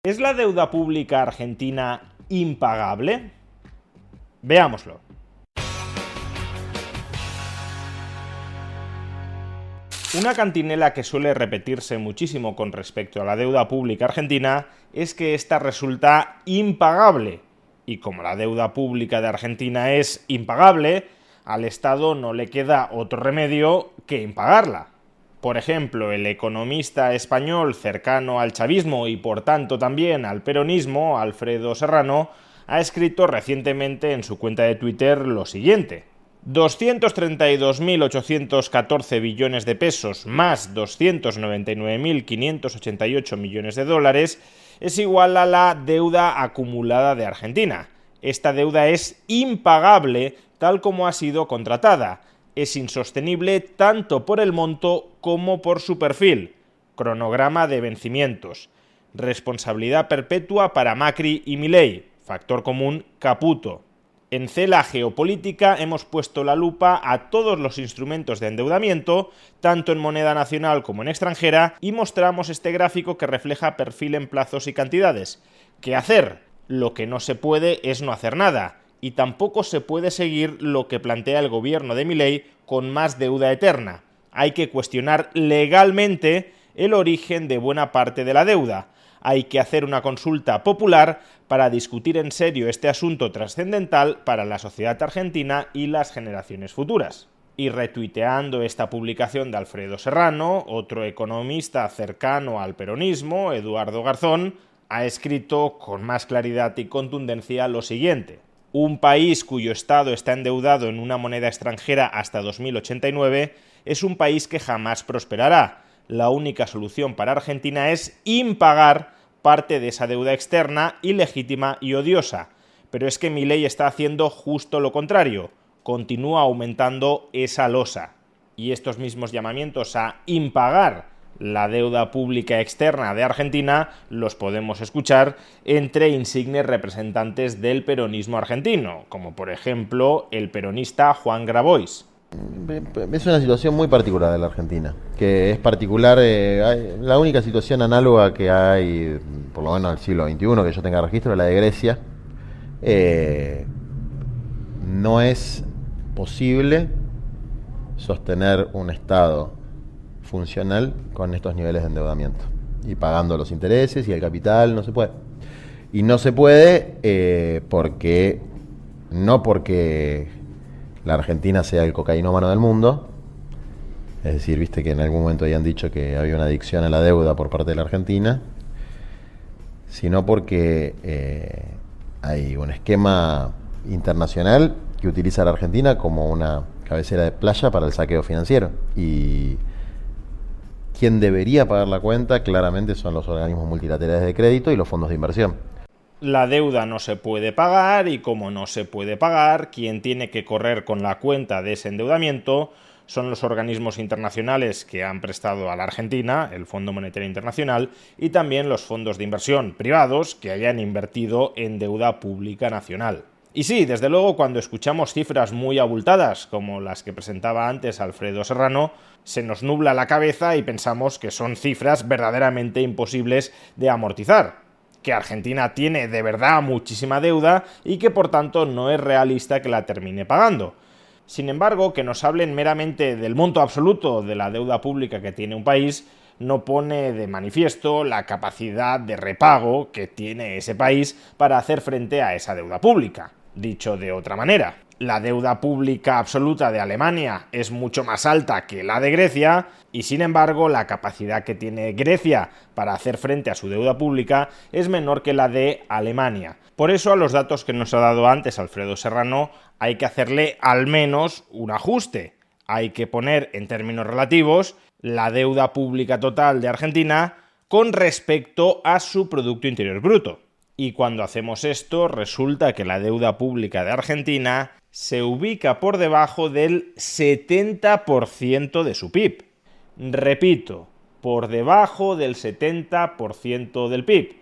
¿Es la deuda pública argentina impagable? Veámoslo. Una cantinela que suele repetirse muchísimo con respecto a la deuda pública argentina es que esta resulta impagable. Y como la deuda pública de Argentina es impagable, al Estado no le queda otro remedio que impagarla. Por ejemplo, el economista español cercano al chavismo y por tanto también al peronismo, Alfredo Serrano, ha escrito recientemente en su cuenta de Twitter lo siguiente: 232.814 billones de pesos más 299.588 millones de dólares es igual a la deuda acumulada de Argentina. Esta deuda es impagable tal como ha sido contratada. Es insostenible tanto por el monto como por su perfil. Cronograma de vencimientos. Responsabilidad perpetua para Macri y Milei. Factor común, Caputo. En Cela Geopolítica hemos puesto la lupa a todos los instrumentos de endeudamiento, tanto en moneda nacional como en extranjera, y mostramos este gráfico que refleja perfil en plazos y cantidades. ¿Qué hacer? Lo que no se puede es no hacer nada. Y tampoco se puede seguir lo que plantea el gobierno de Milei con más deuda eterna. Hay que cuestionar legalmente el origen de buena parte de la deuda. Hay que hacer una consulta popular para discutir en serio este asunto trascendental para la sociedad argentina y las generaciones futuras. Y retuiteando esta publicación de Alfredo Serrano, otro economista cercano al peronismo, Eduardo Garzón, ha escrito con más claridad y contundencia lo siguiente: un país cuyo Estado está endeudado en una moneda extranjera hasta 2089 es un país que jamás prosperará. La única solución para Argentina es impagar parte de esa deuda externa, ilegítima y odiosa. Pero es que Milei está haciendo justo lo contrario. Continúa aumentando esa losa. Y estos mismos llamamientos a impagar la deuda pública externa de Argentina los podemos escuchar entre insignes representantes del peronismo argentino, como por ejemplo el peronista Juan Grabois. Es una situación muy particular de la Argentina, que es particular, la única situación análoga que hay, por lo menos en el siglo XXI, que yo tenga registro, es la de Grecia. No es posible sostener un Estado funcional con estos niveles de endeudamiento y pagando los intereses y el capital. No se puede. Y no se puede porque la Argentina sea el cocainómano del mundo, es decir, viste que en algún momento habían dicho que había una adicción a la deuda por parte de la Argentina, sino porque hay un esquema internacional que utiliza a la Argentina como una cabecera de playa para el saqueo financiero. Y quien debería pagar la cuenta claramente son los organismos multilaterales de crédito y los fondos de inversión. La deuda no se puede pagar y como no se puede pagar, quien tiene que correr con la cuenta de ese endeudamiento son los organismos internacionales que han prestado a la Argentina, el Fondo Monetario Internacional, y también los fondos de inversión privados que hayan invertido en deuda pública nacional. Y sí, desde luego, cuando escuchamos cifras muy abultadas, como las que presentaba antes Alfredo Serrano, se nos nubla la cabeza y pensamos que son cifras verdaderamente imposibles de amortizar, que Argentina tiene de verdad muchísima deuda y que por tanto no es realista que la termine pagando. Sin embargo, que nos hablen meramente del monto absoluto de la deuda pública que tiene un país no pone de manifiesto la capacidad de repago que tiene ese país para hacer frente a esa deuda pública. Dicho de otra manera, la deuda pública absoluta de Alemania es mucho más alta que la de Grecia y, sin embargo, la capacidad que tiene Grecia para hacer frente a su deuda pública es menor que la de Alemania. Por eso, a los datos que nos ha dado antes Alfredo Serrano hay que hacerle al menos un ajuste. Hay que poner en términos relativos la deuda pública total de Argentina con respecto a su Producto Interior Bruto. Y cuando hacemos esto, resulta que la deuda pública de Argentina se ubica por debajo del 70% de su PIB. Repito, por debajo del 70% del PIB.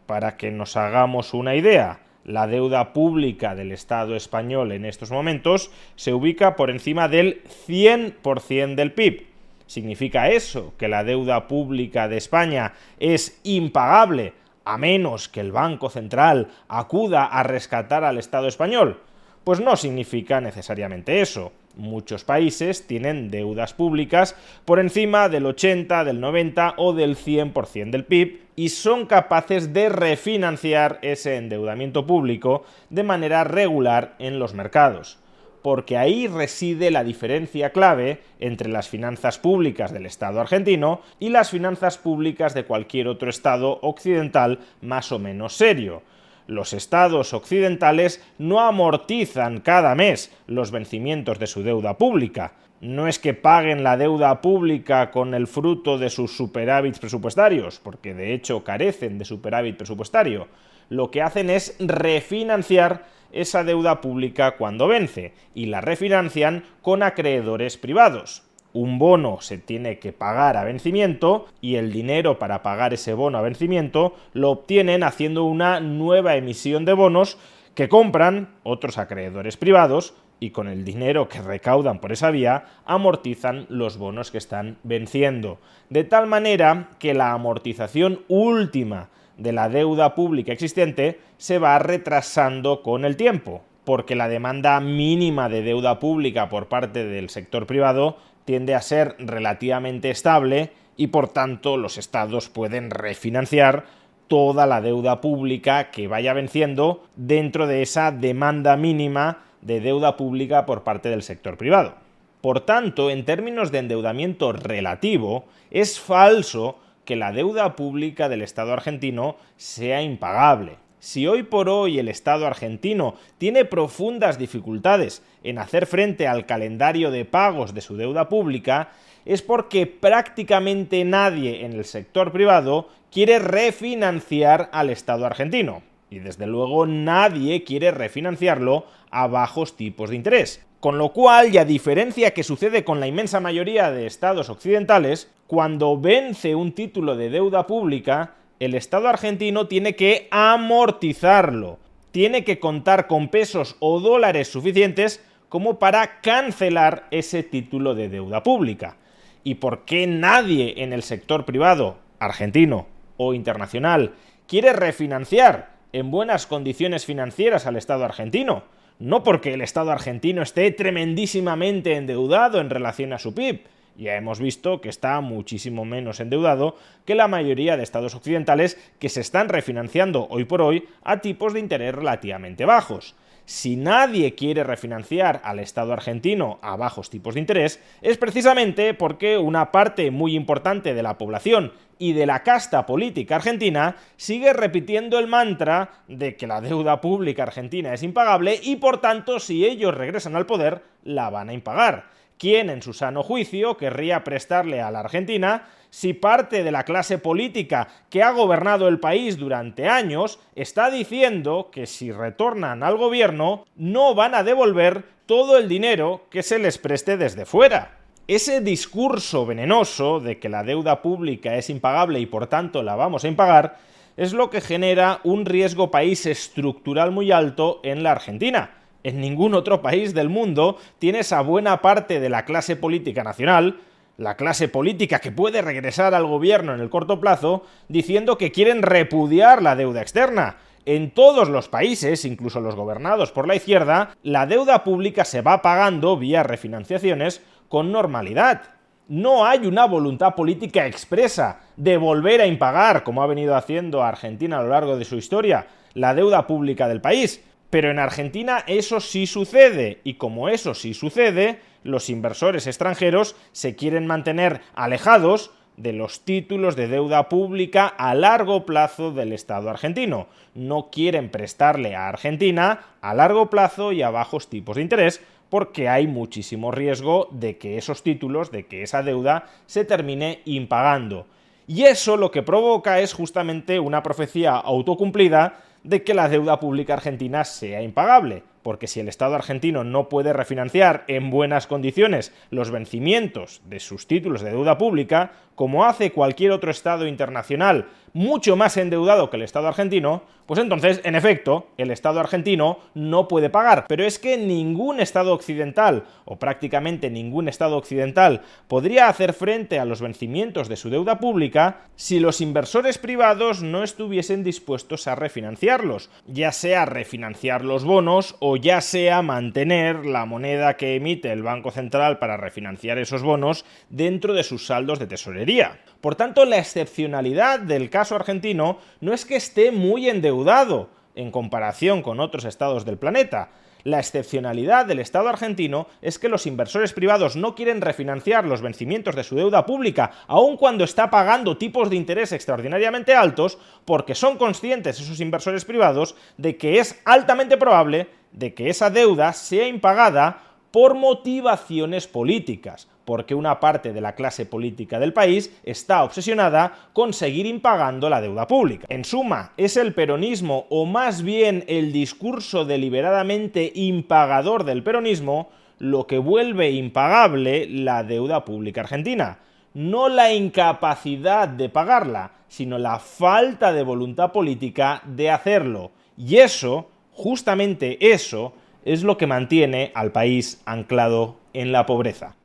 Para que nos hagamos una idea, la deuda pública del Estado español en estos momentos se ubica por encima del 100% del PIB. ¿Significa eso que la deuda pública de España es impagable a menos que el Banco Central acuda a rescatar al Estado español. Pues no significa necesariamente eso. Muchos países tienen deudas públicas por encima del 80, del 90 o del 100% del PIB y son capaces de refinanciar ese endeudamiento público de manera regular en los mercados. Porque ahí reside la diferencia clave entre las finanzas públicas del Estado argentino y las finanzas públicas de cualquier otro Estado occidental más o menos serio. Los estados occidentales no amortizan cada mes los vencimientos de su deuda pública. No es que paguen la deuda pública con el fruto de sus superávits presupuestarios, porque de hecho carecen de superávit presupuestario. Lo que hacen es refinanciar esa deuda pública cuando vence, y la refinancian con acreedores privados. Un bono se tiene que pagar a vencimiento y el dinero para pagar ese bono a vencimiento lo obtienen haciendo una nueva emisión de bonos que compran otros acreedores privados y con el dinero que recaudan por esa vía amortizan los bonos que están venciendo. De tal manera que la amortización última de la deuda pública existente se va retrasando con el tiempo, porque la demanda mínima de deuda pública por parte del sector privado tiende a ser relativamente estable y por tanto los estados pueden refinanciar toda la deuda pública que vaya venciendo dentro de esa demanda mínima de deuda pública por parte del sector privado. Por tanto, en términos de endeudamiento relativo, es falso que la deuda pública del Estado argentino sea impagable. Si hoy por hoy el Estado argentino tiene profundas dificultades en hacer frente al calendario de pagos de su deuda pública, es porque prácticamente nadie en el sector privado quiere refinanciar al Estado argentino. Y desde luego nadie quiere refinanciarlo a bajos tipos de interés. Con lo cual, y a diferencia que sucede con la inmensa mayoría de estados occidentales, cuando vence un título de deuda pública, el Estado argentino tiene que amortizarlo, tiene que contar con pesos o dólares suficientes como para cancelar ese título de deuda pública. ¿Y por qué nadie en el sector privado, argentino o internacional, quiere refinanciar en buenas condiciones financieras al Estado argentino? No porque el Estado argentino esté tremendísimamente endeudado en relación a su PIB. Ya hemos visto que está muchísimo menos endeudado que la mayoría de estados occidentales que se están refinanciando hoy por hoy a tipos de interés relativamente bajos. Si nadie quiere refinanciar al Estado argentino a bajos tipos de interés, es precisamente porque una parte muy importante de la población y de la casta política argentina sigue repitiendo el mantra de que la deuda pública argentina es impagable y por tanto si ellos regresan al poder la van a impagar. ¿Quién en su sano juicio querría prestarle a la Argentina si parte de la clase política que ha gobernado el país durante años está diciendo que si retornan al gobierno no van a devolver todo el dinero que se les preste desde fuera? Ese discurso venenoso de que la deuda pública es impagable y por tanto la vamos a impagar es lo que genera un riesgo país estructural muy alto en la Argentina. En ningún otro país del mundo tienes a buena parte de la clase política nacional, la clase política que puede regresar al gobierno en el corto plazo, diciendo que quieren repudiar la deuda externa. En todos los países, incluso los gobernados por la izquierda, la deuda pública se va pagando vía refinanciaciones con normalidad. No hay una voluntad política expresa de volver a impagar, como ha venido haciendo Argentina a lo largo de su historia, la deuda pública del país. Pero en Argentina eso sí sucede, y como eso sí sucede, los inversores extranjeros se quieren mantener alejados de los títulos de deuda pública a largo plazo del Estado argentino. No quieren prestarle a Argentina a largo plazo y a bajos tipos de interés, porque hay muchísimo riesgo de que esos títulos, de que esa deuda se termine impagando. Y eso lo que provoca es justamente una profecía autocumplida de que la deuda pública argentina sea impagable. porque si el Estado argentino no puede refinanciar en buenas condiciones los vencimientos de sus títulos de deuda pública, como hace cualquier otro Estado internacional mucho más endeudado que el Estado argentino, pues entonces, en efecto, el Estado argentino no puede pagar. Pero es que ningún Estado occidental, o prácticamente ningún Estado occidental, podría hacer frente a los vencimientos de su deuda pública si los inversores privados no estuviesen dispuestos a refinanciarlos, ya sea refinanciar los bonos o ya sea mantener la moneda que emite el Banco Central para refinanciar esos bonos dentro de sus saldos de tesorería. Por tanto, la excepcionalidad del caso argentino no es que esté muy endeudado en comparación con otros estados del planeta. La excepcionalidad del Estado argentino es que los inversores privados no quieren refinanciar los vencimientos de su deuda pública, aun cuando está pagando tipos de interés extraordinariamente altos, porque son conscientes esos inversores privados de que es altamente probable de que esa deuda sea impagada por motivaciones políticas, porque una parte de la clase política del país está obsesionada con seguir impagando la deuda pública. En suma, es el peronismo, o más bien el discurso deliberadamente impagador del peronismo, lo que vuelve impagable la deuda pública argentina. No la incapacidad de pagarla, sino la falta de voluntad política de hacerlo. Y eso, justamente eso, es lo que mantiene al país anclado en la pobreza.